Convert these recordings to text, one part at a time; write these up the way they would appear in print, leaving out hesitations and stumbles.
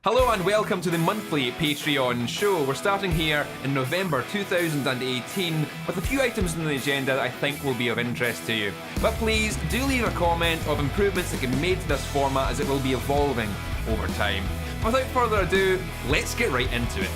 Hello and welcome to the monthly Patreon show. We're starting here in November 2018 with a few items on the agenda that I think will be of interest to you. But please do leave a comment of improvements that can be made to this format as it will be evolving over time. Without further ado, let's get right into it.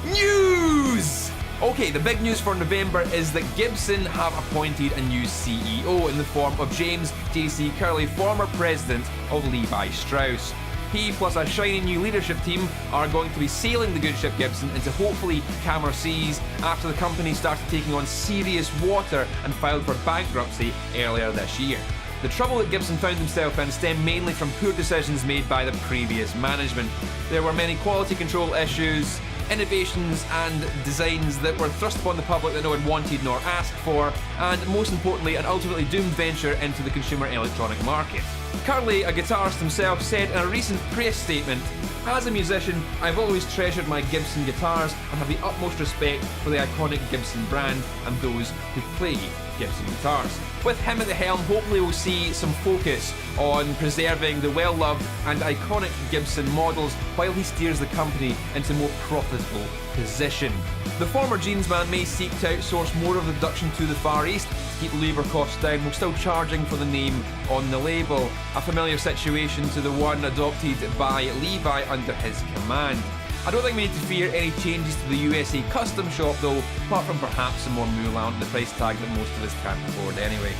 News! Okay, the big news for November is that Gibson have appointed a new CEO in the form of James J.C. Curley, former president of Levi Strauss. He plus a shiny new leadership team are going to be sailing the good ship Gibson into hopefully calmer seas after the company started taking on serious water and filed for bankruptcy earlier this year. The trouble that Gibson found himself in stemmed mainly from poor decisions made by the previous management. There were many quality control issues, innovations and designs that were thrust upon the public that no one wanted nor asked for, and most importantly, an ultimately doomed venture into the consumer electronic market. Curley, a guitarist himself, said in a recent press statement, "As a musician, I've always treasured my Gibson guitars and have the utmost respect for the iconic Gibson brand and those who play Gibson guitars." With him at the helm, hopefully we'll see some focus on preserving the well-loved and iconic Gibson models while he steers the company into a more profitable position. The former jeans man may seek to outsource more of the production to the Far East to keep labour costs down while still charging for the name on the label, a familiar situation to the one adopted by Levi under his command. I don't think we need to fear any changes to the USA custom shop though, apart from perhaps some more moolah on the price tag that most of us can't afford anyway.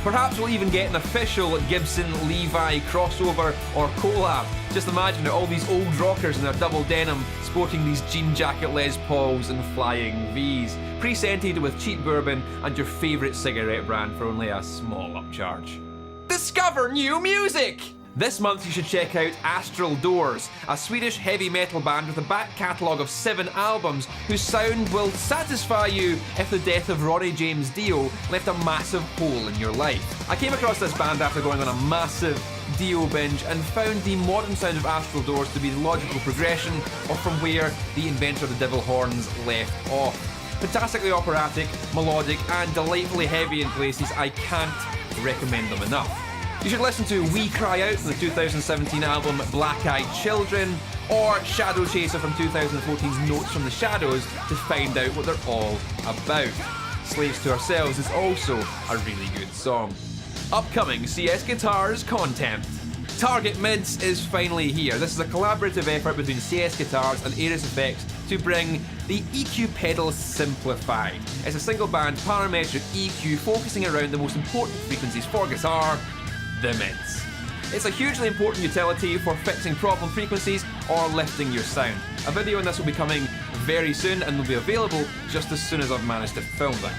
Perhaps we'll even get an official Gibson-Levi crossover or collab. Just imagine it, all these old rockers in their double denim sporting these jean jacket Les Pauls and flying V's, pre-scented with cheap bourbon and your favourite cigarette brand for only a small upcharge. Discover new music! This month you should check out Astral Doors, a Swedish heavy metal band with a back catalogue of 7 albums whose sound will satisfy you if the death of Ronnie James Dio left a massive hole in your life. I came across this band after going on a massive Dio binge and found the modern sound of Astral Doors to be the logical progression of from where the inventor of the Devil Horns left off. Fantastically operatic, melodic and delightfully heavy in places. I can't recommend them enough. You should listen to We Cry Out from the 2017 album Black Eyed Children, or Shadow Chaser from 2014's Notes from the Shadows to find out what they're all about. Slaves to Ourselves is also a really good song. Upcoming CS Guitars content. Target Mids is finally here. This is a collaborative effort between CS Guitars and Ares Effects to bring the EQ pedals simplified. It's a single band parametric EQ focusing around the most important frequencies for guitar, the mids. It's a hugely important utility for fixing problem frequencies or lifting your sound. A video on this will be coming very soon and will be available just as soon as I've managed to film them.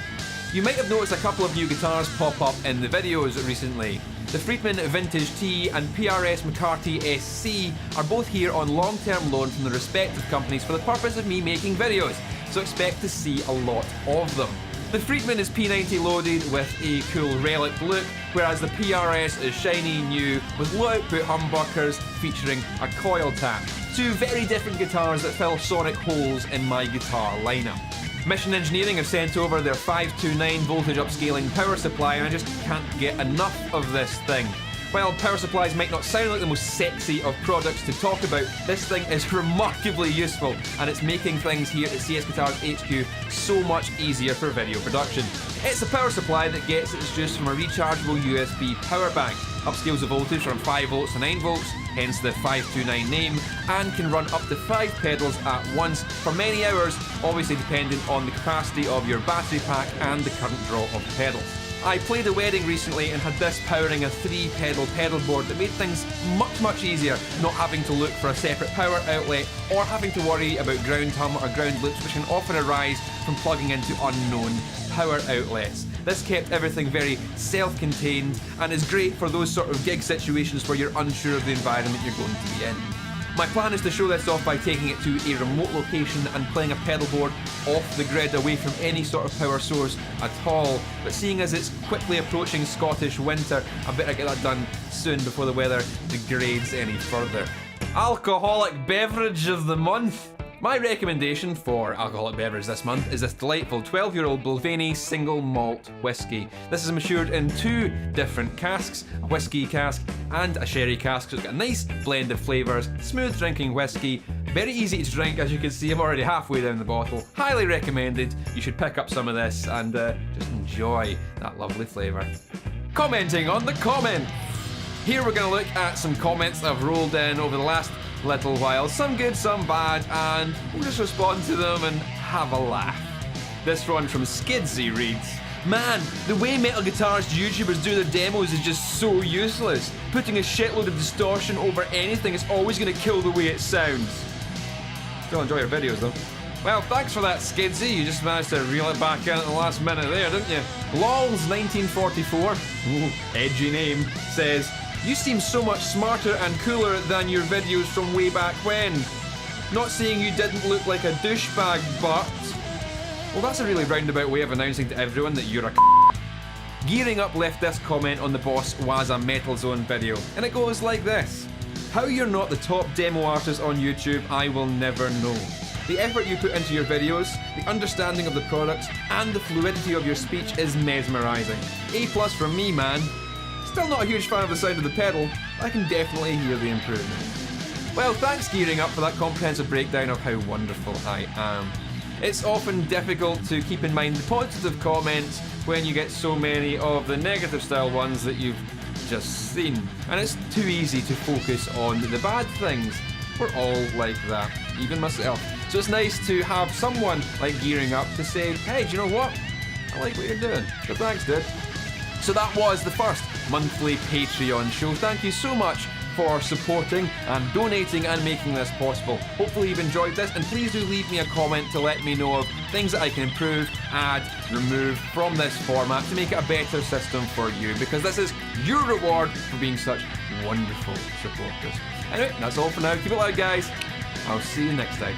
You might have noticed a couple of new guitars pop up in the videos recently. The Friedman Vintage T and PRS McCarthy SC are both here on long-term loan from the respective companies for the purpose of me making videos, so expect to see a lot of them. The Friedman is P90 loaded with a cool relic look, whereas the PRS is shiny new with low output humbuckers featuring a coil tap. Two very different guitars that fill sonic holes in my guitar lineup. Mission Engineering have sent over their 529 voltage upscaling power supply and I just can't get enough of this thing. While power supplies might not sound like the most sexy of products to talk about, this thing is remarkably useful and it's making things here at CS Guitars HQ so much easier for video production. It's a power supply that gets its juice from a rechargeable USB power bank, upscales the voltage from 5 volts to 9 volts, hence the 529 name, and can run up to 5 pedals at once for many hours, obviously dependent on the capacity of your battery pack and the current draw of pedals. I played a wedding recently and had this powering a 3-pedal pedal board that made things much easier not having to look for a separate power outlet or having to worry about ground hum or ground loops which can often arise from plugging into unknown power outlets. This kept everything very self-contained and is great for those sort of gig situations where you're unsure of the environment you're going to be in. My plan is to show this off by taking it to a remote location and playing a pedal board off the grid away from any sort of power source at all, but seeing as it's quickly approaching Scottish winter, I better get that done soon before the weather degrades any further. Alcoholic beverage of the month. My recommendation for alcoholic beverage this month is this delightful 12-year-old Balvenie single malt whiskey. This is matured in 2 different casks, a whiskey cask and a sherry cask, so it's got a nice blend of flavours, smooth drinking whiskey, very easy to drink. As you can see, I'm already halfway down the bottle. Highly recommended. You should pick up some of this and just enjoy that lovely flavour. Commenting on the comments. Here we're going to look at some comments that I've rolled in over the last little while. Some good, some bad, and we'll just respond to them and have a laugh. This one from Skidsy reads, "Man, the way metal guitarist YouTubers do their demos is just so useless. Putting a shitload of distortion over anything is always going to kill the way it sounds." Still enjoy your videos though. Well, thanks for that, Skidsy. You just managed to reel it back in at the last minute there, didn't you? Lols1944, edgy name, says, "You seem so much smarter and cooler than your videos from way back when. Not saying you didn't look like a douchebag, but..." Well, that's a really roundabout way of announcing to everyone that you're a Gearing Up left this comment on the Boss Was a Metal Zone video, and it goes like this. "How you're not the top demo artist on YouTube, I will never know. The effort you put into your videos, the understanding of the products, and the fluidity of your speech is mesmerising. A+ from me, man. Still not a huge fan of the sound of the pedal, but I can definitely hear the improvement." Well, thanks Gearing Up for that comprehensive breakdown of how wonderful I am. It's often difficult to keep in mind the positive comments when you get so many of the negative style ones that you've just seen. And it's too easy to focus on the bad things. We're all like that, even myself. So it's nice to have someone like Gearing Up to say, "Hey, do you know what? I like what you're doing. So thanks, dude." So that was the first monthly Patreon show. Thank you so much for supporting and donating and making this possible. Hopefully you've enjoyed this, and please do leave me a comment to let me know of things that I can improve, add, remove from this format to make it a better system for you, because this is your reward for being such wonderful supporters. Anyway, that's all for now. Keep it loud, guys. I'll see you next time.